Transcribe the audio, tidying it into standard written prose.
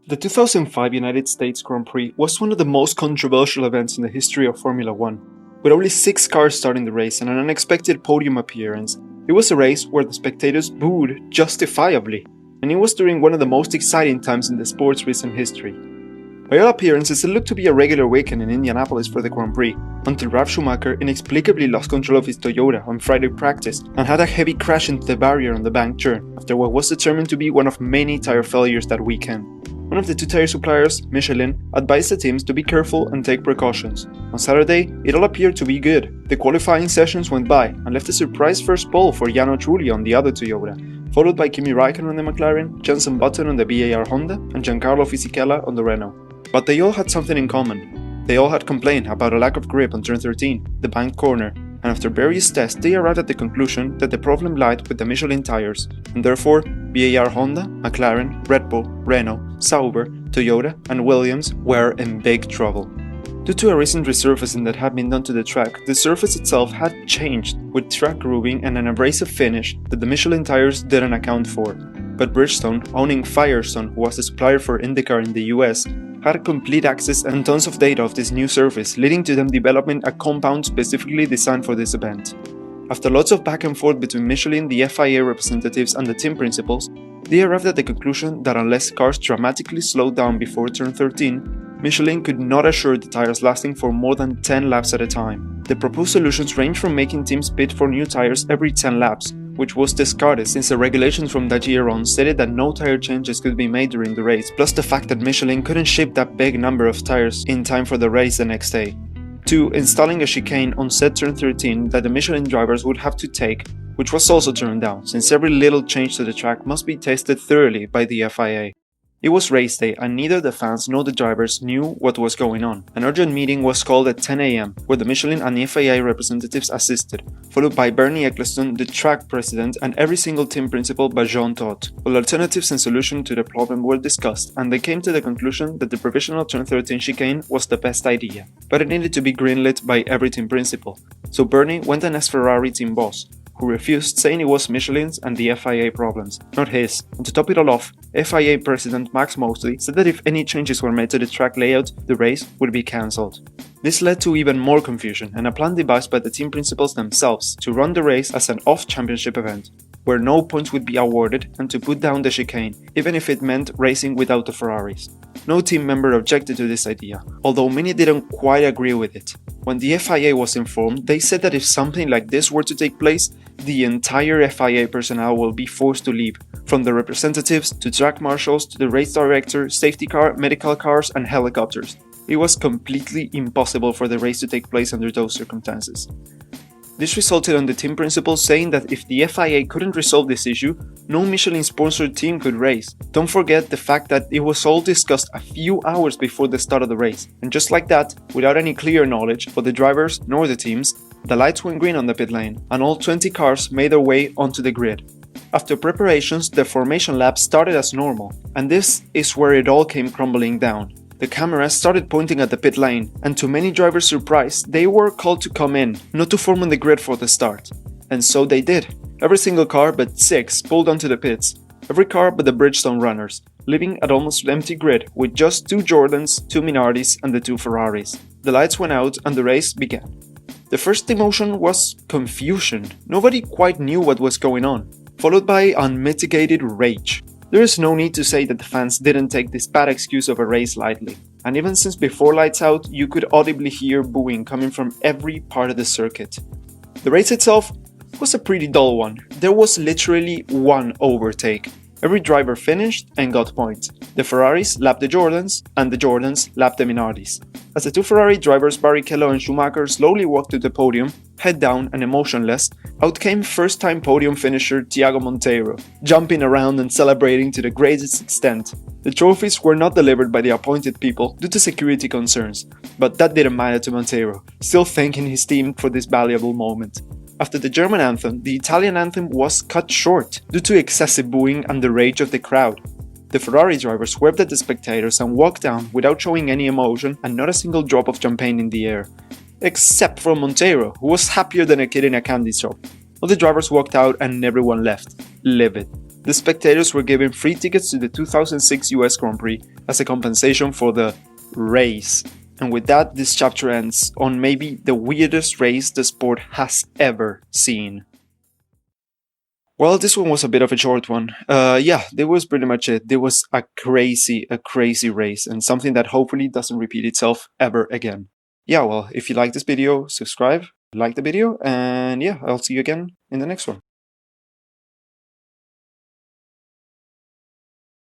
The 2005 United States Grand Prix was one of the most controversial events in the history of Formula One. With only 6 cars starting the race and an unexpected podium appearance, it was a race where the spectators booed justifiably, and it was during one of the most exciting times in the sport's recent history. By all appearances, it looked to be a regular weekend in Indianapolis for the Grand Prix, until Ralf Schumacher inexplicably lost control of his Toyota on Friday practice and had a heavy crash into the barrier on the bank turn after what was determined to be one of many tire failures that weekend. One of the two tire suppliers, Michelin, advised the teams to be careful and take precautions. On Saturday, it all appeared to be good. The qualifying sessions went by and left a surprise first pole for Jarno Trulli on the other Toyota, followed by Kimi Räikkönen on the McLaren, Jenson Button on the VAR Honda, and Giancarlo Fisichella on the Renault. But they all had something in common. They all had complained about a lack of grip on turn 13, the bank corner, and after various tests they arrived at the conclusion that the problem lied with the Michelin tires, and therefore VAR Honda, McLaren, Red Bull, Renault, Sauber, Toyota and Williams were in big trouble. Due to a recent resurfacing that had been done to the track, the surface itself had changed, with track grooving and an abrasive finish that the Michelin tires didn't account for. But Bridgestone, owning Firestone, who was the supplier for IndyCar in the US, had complete access and tons of data of this new surface, leading to them developing a compound specifically designed for this event. After lots of back and forth between Michelin, the FIA representatives and the team principals, they arrived at the conclusion that unless cars dramatically slowed down before turn 13, Michelin could not assure the tires lasting for more than 10 laps at a time. The proposed solutions range from making teams bid for new tires every 10 laps, which was discarded since the regulations from that year on stated that no tire changes could be made during the race, plus the fact that Michelin couldn't ship that big number of tires in time for the race the next day. 2. Installing a chicane on said turn 13 that the Michelin drivers would have to take, which was also turned down, since every little change to the track must be tested thoroughly by the FIA. It was race day and neither the fans nor the drivers knew what was going on. An urgent meeting was called at 10 AM, where the Michelin and FIA representatives assisted, followed by Bernie Ecclestone, the track president, and every single team principal but Jean Todt. All alternatives and solutions to the problem were discussed, and they came to the conclusion that the provisional turn 13 chicane was the best idea. But it needed to be greenlit by every team principal. So Bernie went and asked Ferrari team boss, who refused, saying it was Michelin's and the FIA problems, not his. And to top it all off, FIA President Max Mosley said that if any changes were made to the track layout, the race would be cancelled. This led to even more confusion and a plan devised by the team principals themselves to run the race as an off-championship event, where no points would be awarded and to put down the chicane, even if it meant racing without the Ferraris. No team member objected to this idea, although many didn't quite agree with it. When the FIA was informed, they said that if something like this were to take place, the entire FIA personnel will be forced to leave, from the representatives to track marshals to the race director, safety car, medical cars and helicopters. It was completely impossible for the race to take place under those circumstances. This resulted in the team principals saying that if the FIA couldn't resolve this issue, no Michelin-sponsored team could race. Don't forget the fact that it was all discussed a few hours before the start of the race, and just like that, without any clear knowledge for the drivers nor the teams, the lights went green on the pit lane, and all 20 cars made their way onto the grid. After preparations, the formation lap started as normal, and this is where it all came crumbling down. The cameras started pointing at the pit lane, and to many drivers' surprise, they were called to come in, not to form on the grid for the start. And so they did. Every single car but 6 pulled onto the pits. Every car but the Bridgestone runners, leaving an almost empty grid with just 2 Jordans, 2 Minardis and the 2 Ferraris. The lights went out and the race began. The first emotion was confusion. Nobody quite knew what was going on, followed by unmitigated rage. There is no need to say that the fans didn't take this bad excuse of a race lightly, and even since before lights out, you could audibly hear booing coming from every part of the circuit. The race itself was a pretty dull one. There was literally one overtake. Every driver finished and got points. The Ferraris lapped the Jordans, and the Jordans lapped the Minardis. As the 2 Ferrari drivers Barrichello and Schumacher slowly walked to the podium, head down and emotionless, out came first-time podium finisher Thiago Monteiro, jumping around and celebrating to the greatest extent. The trophies were not delivered by the appointed people due to security concerns, but that didn't matter to Monteiro, still thanking his team for this valuable moment. After the German anthem, the Italian anthem was cut short due to excessive booing and the rage of the crowd. The Ferrari driver swerved at the spectators and walked down without showing any emotion and not a single drop of champagne in the air. Except for Monteiro, who was happier than a kid in a candy shop. All the drivers walked out and everyone left, livid. The spectators were given free tickets to the 2006 US Grand Prix as a compensation for the race. And with that, this chapter ends on maybe the weirdest race the sport has ever seen. Well, this one was a bit of a short one. Yeah, that was pretty much it. There was a crazy race, and something that hopefully doesn't repeat itself ever again. Yeah, well, if you like this video, subscribe, like the video, and yeah, I'll see you again in the next one.